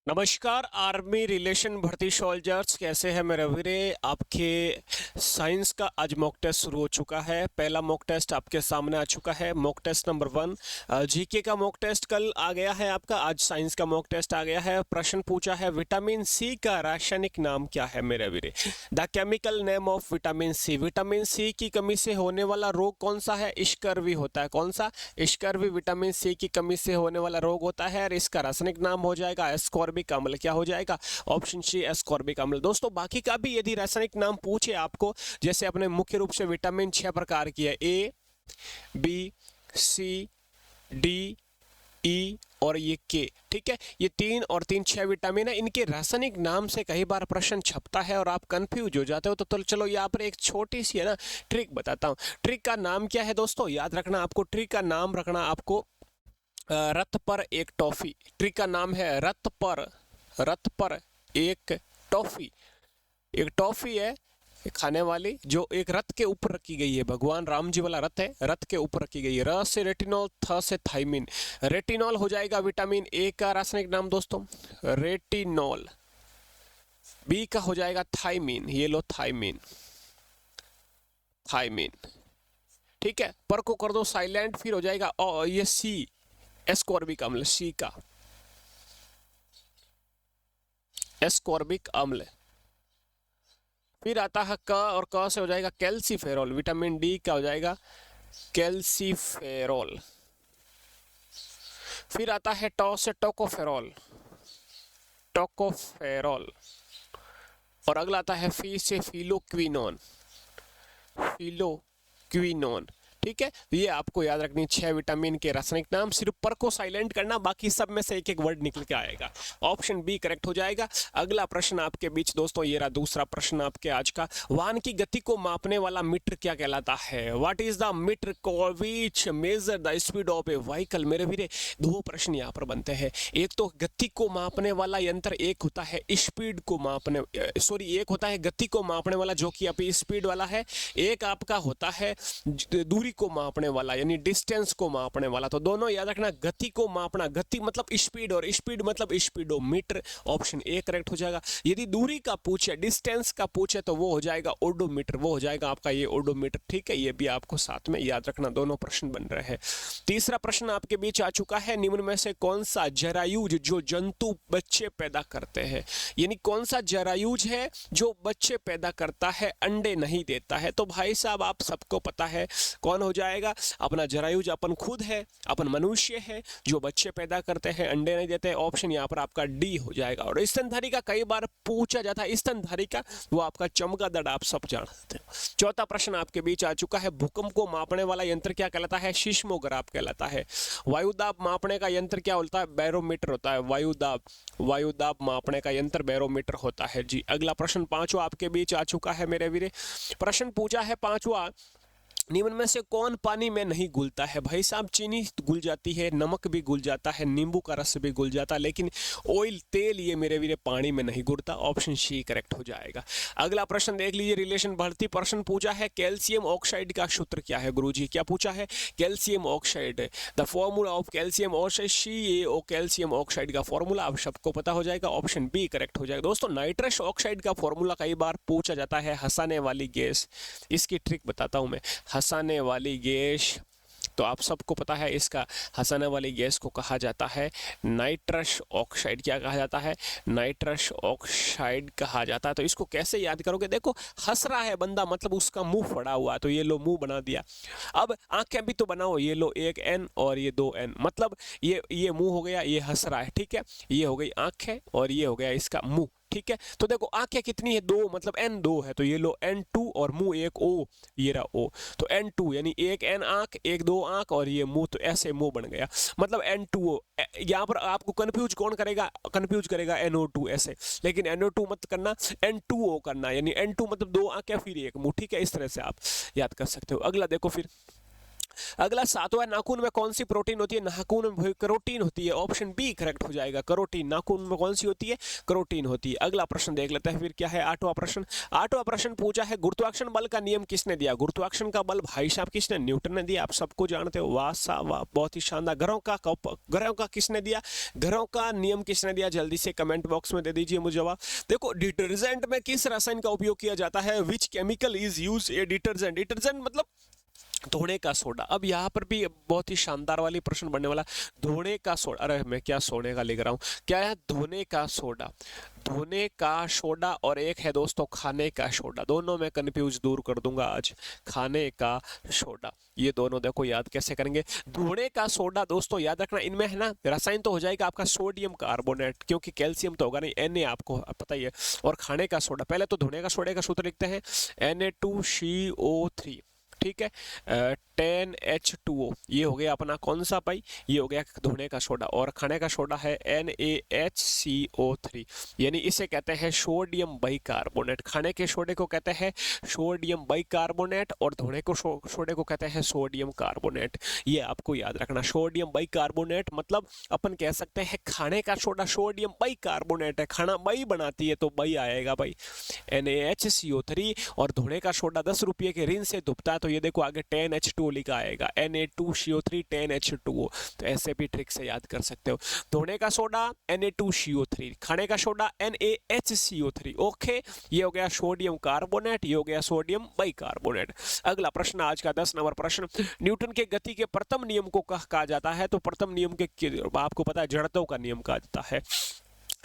नमस्कार। Army relation भर्ती soldiers कैसे हैं मेरे वीरे। आपके साइंस का आज मॉक टेस्ट शुरू हो चुका है। पहला मॉक टेस्ट आपके सामने आ चुका है, मॉक टेस्ट नंबर 1। जीके का मॉक टेस्ट कल आ गया है आपका, आज साइंस का मॉक टेस्ट आ गया है। प्रश्न पूछा है विटामिन सी का रासायनिक नाम क्या है मेरे वीरे। The chemical name of vitamin C. Vitamin C की कमी से होने वाला रोग कौन सा है? स्कर्वी होता है। कौन सा? स्कर्वी विटामिन सी की कमी से होने वाला रोग होता है और इसका रासायनिक नाम हो जाएगा एस्कॉर्बिक अम्ल। क्या हो जाएगा? ऑप्शन सी एस्कॉर्बिक अम्ल। दोस्तों बाकी का भी यदि रासायनिक नाम पूछे आपको, जैसे अपने मुख्य रूप से विटामिन 6 प्रकार की है, A B C D E और ये के, ठीक है। ये 3 और 3 6 विटामिन है। इनके रासायनिक नाम से कई बार प्रश्न छपता है और आप कंफ्यूज हो जाते हो। तो चलो यहाँ पर एक छोटी सी है ना ट्रिक बताता हूँ। ट्रिक का नाम क्या है दोस्तों? याद रखना आपको, ट्रिक का नाम रखना आपको रथ पर एक टॉफी। ट्रिक का नाम है रथ पर एक टॉफी। एक टॉफी है खाने वाली जो एक रथ के ऊपर रखी गई है। भगवान राम जी वाला रथ है, रथ के ऊपर रखी गई है। र से रेटिनॉल, थ से थाइमिन। रेटिनॉल हो जाएगा विटामिन ए का रासायनिक नाम दोस्तों, रेटिनॉल। बी का हो जाएगा थाइमिन, ये लो थाइमिन, थाइमिन, ठीक है। पर को कर दो साइलेंट, फिर हो जाएगा ये सी एस्कॉर्बिक अम्ल। सी का एस्कॉर्बिक अम्ल। फिर आता है क, और क से हो जाएगा कैल्सीफेरॉल। विटामिन डी का हो जाएगा कैल्सीफेरॉल। फिर आता है टॉ से टोकोफेरॉल, टोकोफेरॉल। और अगला आता है फी से फिलोक्विनोन, फिलोक्विनोन, ठीक है। तो ये आपको याद रखनी 6 विटामिन के रासायनिक नाम। सिर्फ पर को साइलेंट करना, बाकी सब में से एक एक वर्ड निकल के आएगा। ऑप्शन बी करेक्ट हो जाएगा। अगला प्रश्न आपके बीच दोस्तों, ये रहा दूसरा प्रश्न आपके आज का। वाहन की गति को मापने वाला मीटर क्या कहलाता है? What is the meter which measure the speed of a vehicle. मेरे वीरे दो प्रश्न यहाँ पर बनते हैं। एक तो गति को मापने वाला यंत्र, एक होता है स्पीड को मापने, सॉरी एक होता है गति को मापने वाला जो कि अभी स्पीड वाला है। एक आपका होता है दूरी को मापने वाला, यानी डिस्टेंस को मापने वाला। तो दोनों याद रखना, गति को मापना, गति मतलब स्पीड और स्पीड मतलब स्पीडोमीटर। ऑप्शन ए करेक्ट हो जाएगा। यदि दूरी का पूछे, डिस्टेंस का पूछे, तो वो हो जाएगा ओडोमीटर, वो हो जाएगा आपका ये ओडोमीटर, ठीक है। ये भी आपको साथ में याद रखना, दोनों प्रश्न बन रहे हैं। तीसरा प्रश्न आपके बीच आ चुका है। निम्न में से कौन सा जरायुज जो जंतु बच्चे पैदा करते हैं, यानी कौन सा जरायुज है जो बच्चे पैदा करता है, अंडे नहीं देता है? तो भाई साहब आप सबको पता है कौन हो जाएगा। अपना जरायुज अपन खुद है, अपन मनुष्य है जो बच्चे पैदा करते हैं, अंडे नहीं देते। ऑप्शन यहाँ पर आपका डी हो जाएगा। और स्तनधारी का कई बार पूछा जाता है, स्तनधारी का वो आपका चमगादड़, आप सब जानते हो। चौथा प्रश्न आपके बीच आ चुका है। भूकंप को मापने वाला यंत्र क्या कहलाता है? सीस्मोग्राफ कहलाता है। वायुदाब मापने का यंत्र क्या होता है? बैरोमीटर होता है। वायुदाब, वायुदाब मापने का यंत्र बैरोमीटर होता है जी। अगला प्रश्न पांचवा आपके बीच आ चुका है मेरे वीरे। प्रश्न पूछा है पांचवा, निम्न में से कौन पानी में नहीं घुलता है? भाई साहब चीनी घुल जाती है, नमक भी घुल जाता है, नींबू का रस भी घुल जाता है, लेकिन ऑयल, तेल, ये मेरे वीरे पानी में नहीं घुलता। ऑप्शन सी करेक्ट हो जाएगा। अगला प्रश्न देख लीजिए, रिलेशन भर्ती प्रश्न पूछा है। कैल्शियम ऑक्साइड का सूत्र क्या है? गुरुजी क्या पूछा है? Calcium oxide, the formula of calcium oxide, CaO calcium oxide का फॉर्मूला आप सबको पता हो जाएगा। ऑप्शन बी करेक्ट हो जाएगा। दोस्तों नाइट्रस ऑक्साइड का फॉर्मूला कई बार पूछा जाता है, हंसाने वाली गैस। इसकी ट्रिक बताता हूं मैं, हंसाने वाली गैस, तो आप सबको पता है इसका हंसाने वाली गैस को कहा जाता है नाइट्रस ऑक्साइड। क्या कहा जाता है? नाइट्रस ऑक्साइड कहा जाता है। तो इसको कैसे याद करोगे? देखो हंस रहा है बंदा, मतलब उसका मुंह फड़ा हुआ, तो ये लो मुंह बना दिया। अब आंखें भी तो बनाओ, ये लो एक एन और ये 2 एन, मतलब ये मुंह हो गया, ये हंस रहा है, ठीक है। ये हो गई आंखें और ये हो गया इसका मुंह, ठीक है। तो देखो आंखें कितनी है? 2, मतलब N2 है, तो ये लो N2 और मुंह एक O, ये रहा O। तो N2 यानी एक N आंख, एक 2 आंख और ये मुंह, तो ऐसे मुंह बन गया, मतलब N2O। यहाँ पर आपको कंफ्यूज कौन करेगा? कंफ्यूज करेगा NO2 ऐसे, लेकिन NO2 मत करना, N2O करना, यानी N2 मतलब 2 आंखें फिर एक मुंह, ठीक है। इस तरह से आप याद कर सकते हो। अगला देखो फिर, अगला सातवां, नाखून में कौन सी प्रोटीन होती है? नाखून में करोटीन होती है। ऑप्शन बी करेक्ट हो जाएगा, करोटीन। नाखून में कौन सी होती है? करोटीन होती है। अगला प्रश्न देख लेते हैं फिर क्या है आठवां प्रश्न। आठवां प्रश्न पूछा है गुरुत्वाकर्षण बल का नियम किसने दिया? गुरुत्वाकर्षण का बल भाई साहब किसने? न्यूटन ने दिया। आप सबको जानते हो, वाह सा वाह, बहुत ही शानदार। ग्रहों का किसने दिया? ग्रहों का नियम किसने दिया? जल्दी से कमेंट बॉक्स में दे दीजिए मुझे जवाब। देखो, डिटर्जेंट में किस रसायन का उपयोग किया जाता है? Which chemical is use A detergent? Detergent मतलब धोने का सोडा। अब यहाँ पर भी बहुत ही शानदार वाली प्रश्न बनने वाला। धोने का सोडा, अरे मैं क्या सोने का लिख रहा हूँ, क्या है? धोने का सोडा। धोने का सोडा और एक है दोस्तों खाने का सोडा। दोनों में कंफ्यूज दूर कर दूंगा आज। खाने का सोडा, ये दोनों देखो याद कैसे करेंगे। धोने का सोडा दोस्तों याद रखना, इनमें है ना रसायन तो हो जाएगा आपका सोडियम कार्बोनेट, क्योंकि कैल्शियम तो होगा नहीं, Na आपको पता ही है। और खाने का सोडा, पहले तो धोने का सोडे का सूत्र लिखते हैं Na2CO3, ठीक है, 10H2O। ये हो गया अपना कौन सा भाई? ये हो गया धोने का सोडा। और खाने का सोडा है NaHCO3, यानी इसे कहते हैं सोडियम बाइकार्बोनेट। खाने के सोडे को कहते हैं सोडियम बाइकार्बोनेट और धोने को सोडे को कहते हैं सोडियम कार्बोनेट। ये आपको याद रखना, सोडियम बाइकार्बोनेट मतलब अपन कह सकते हैं खाने का सोडा सोडियम बाइकार्बोनेट है, खाना बाई बनाती है तो बाई आएगा भाई NaHCO3। और धोने का सोडा 10 रुपये के ऋण से धुपता है, तो ये देखो आगे 10H2O लिखा आएगा, Na2CO3 10H2O। तो ऐसे भी ट्रिक से याद कर सकते हो। धोने का सोडा Na2CO3, खाने का सोडा NaHCO3। ओके, ये हो गया सोडियम कार्बोनेट, ये हो गया सोडियम बाइकार्बोनेट। अगला प्रश्न आज का 10 नंबर प्रश्न। न्यूटन के गति के प्रथम नियम को कहा जाता है? तो प्रथम नियम के आपको पता है जड़त्व का नियम कहा जाता है,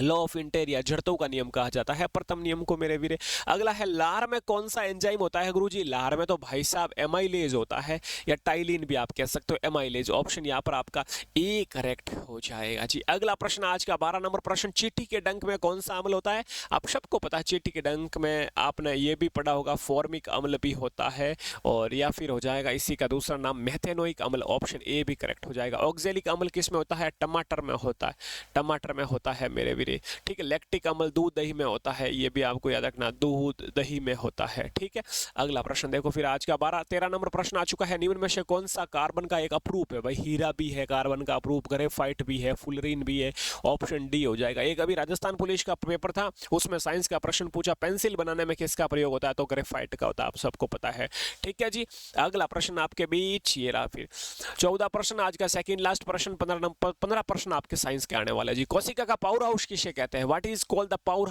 लॉ ऑफ इंटेरिया, जड़त्व का नियम कहा जाता है प्रथम नियम को मेरे वीरे। अगला है लार में कौन सा एंजाइम होता है गुरुजी? लार में तो भाई साहब एमाइलेज होता है, या टाइलिन भी आप कह सकते हो, एमाइलेज। ऑप्शन यहाँ पर आपका ए करेक्ट हो जाएगा जी। अगला प्रश्न आज का 12 नंबर प्रश्न। चींटी के डंक में कौन सा अम्ल होता है? आप सबको पता है चींटी के डंक में, आपने ये भी पढ़ा होगा, फॉर्मिक अम्ल भी होता है, और या फिर हो जाएगा इसी का दूसरा नाम मेथेनोइक अम्ल। ऑप्शन ए भी करेक्ट हो जाएगा। ऑक्जेलिक अम्ल किस में होता है? टमाटर में होता है, टमाटर में होता है मेरे वीरे, ठीक है। लैक्टिक अम्ल दूध दही में होता है, ये भी आपको याद रखना, दूध दही में होता है, ठीक है। अगला प्रश्न देखो फिर आज का 13 नंबर प्रश्न आ चुका है। निम्न में से कौन सा कार्बन का एक अप्रूप है? भाई हीरा भी है कार्बन का अप्रूप, ग्रेफाइट भी है, फुलरीन भी है। ऑप्शन डी हो जाएगा। एक अभी राजस्थान पुलिस का पेपर था, उसमें साइंस का प्रश्न पूछा पेंसिल बनाने में किसका प्रयोग होता है? तो ग्रेफाइट का होता है, आप सबको पता है, ठीक है जी। अगला प्रश्न आपके बीच ये रहा फिर 14 प्रश्न आज का सेकंड लास्ट प्रश्न। 15 प्रश्न आपके साइंस के आने वाले जी। कोशिका का पावर हाउस किसे कहते हैं? What is called the power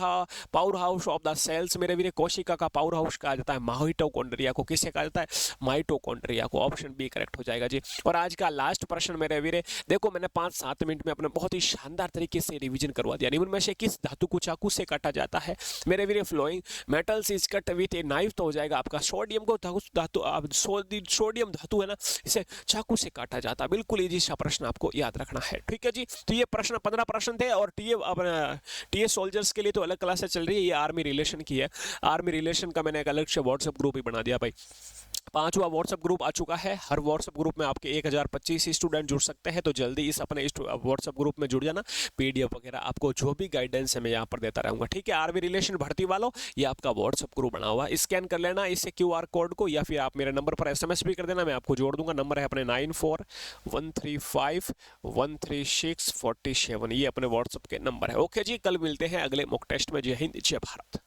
house of the cells? मेरे वीरे कोशिका का पावर हाउस कहा जाता है माइटोकॉन्ड्रिया को। किसे कहा जाता है? माइटोकॉन्ड्रिया को। ऑप्शन बी करेक्ट हो जाएगा जी। और आज का लास्ट प्रश्न मेरे वीरे, देखो मैंने 5-7 मिनट में अपने बहुत ही शानदार तरीके से रिवीजन करवा दिया। निम्न में से किस धातु को चाकू से काटा जाता है? मेरे वीरे flowing metals is cut with a knife, तो हो जाएगा आपका सोडियम को सोडियम धातु है ना, इसे चाकू से काटा जाता है। बिल्कुल इजी सा प्रश्न आपको याद रखना है, ठीक है जी। तो ये प्रश्न 15 प्रश्न थे, और टीए सोल्जर्स के लिए तो अलग क्लासेस चल रही है, ये आर्मी रिलेशन की है। आर्मी रिलेशन का मैंने एक अलग से व्हाट्सएप ग्रुप ही बना दिया भाई। 5वां व्हाट्सएप ग्रुप आ चुका है। हर व्हाट्सएप ग्रुप में आपके 1025 स्टूडेंट जुड़ सकते हैं, तो जल्दी इस अपने व्हाट्सएप ग्रुप में जुड़ जाना। पीडीएफ वगैरह आपको जो भी गाइडेंस है मैं यहाँ पर देता रहूंगा, ठीक है। आर्मी रिलेशन भर्ती वालों, ये आपका व्हाट्सएप ग्रुप बना हुआ है, स्कैन कर लेना इससे QR कोड को, या फिर आप मेरे नंबर पर SMS भी कर देना, मैं आपको जोड़ दूंगा। नंबर है अपने 9413513647, ये अपने व्हाट्सएप के नंबर है। ओके जी, कल मिलते हैं अगले मॉक टेस्ट में। जय हिंद, जय भारत।